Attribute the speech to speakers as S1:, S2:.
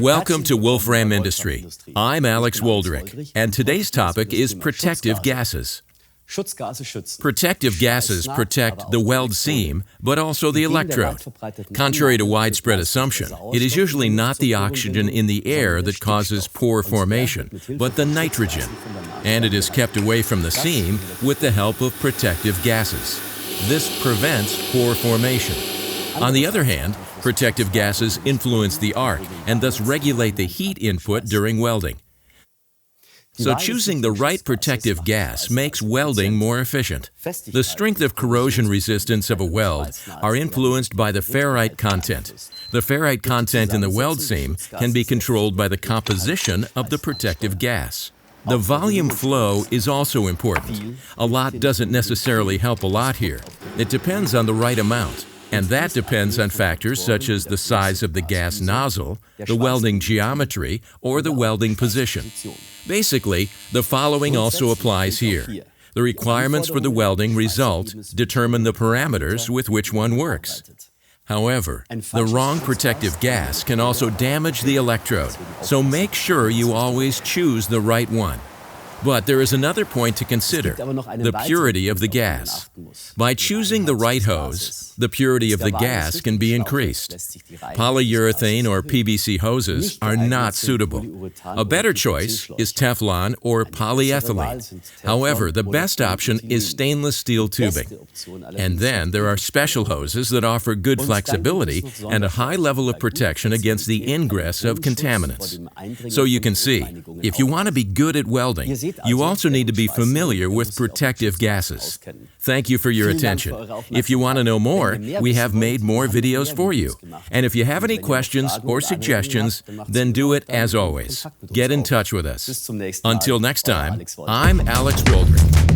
S1: Welcome to Wolfram Industrie. I'm Alex Woldrich, and today's topic is protective gases. Protective gases protect the weld seam, but also the electrode. Contrary to widespread assumption, it is usually not the oxygen in the air that causes pore formation, but the nitrogen, and it is kept away from the seam with the help of protective gases. This prevents pore formation. On the other hand, protective gases influence the arc and thus regulate the heat input during welding. So choosing the right protective gas makes welding more efficient. The strength of corrosion resistance of a weld are influenced by the ferrite content. The ferrite content in the weld seam can be controlled by the composition of the protective gas. The volume flow is also important. A lot doesn't necessarily help a lot here. It depends on the right amount. And that depends on factors such as the size of the gas nozzle, the welding geometry, or the welding position. Basically, the following also applies here. The requirements for the welding result determine the parameters with which one works. However, the wrong protective gas can also damage the electrode, so make sure you always choose the right one. But there is another point to consider, the purity of the gas. By choosing the right hose, the purity of the gas can be increased. Polyurethane or PVC hoses are not suitable. A better choice is Teflon or polyethylene. However, the best option is stainless steel tubing. And then there are special hoses that offer good flexibility and a high level of protection against the ingress of contaminants. So you can see, if you want to be good at welding, you also need to be familiar with protective gases. Thank you for your attention. If you want to know more, we have made more videos for you. And if you have any questions or suggestions, then do it as always. Get in touch with us. Until next time, I'm Alex Woldrich.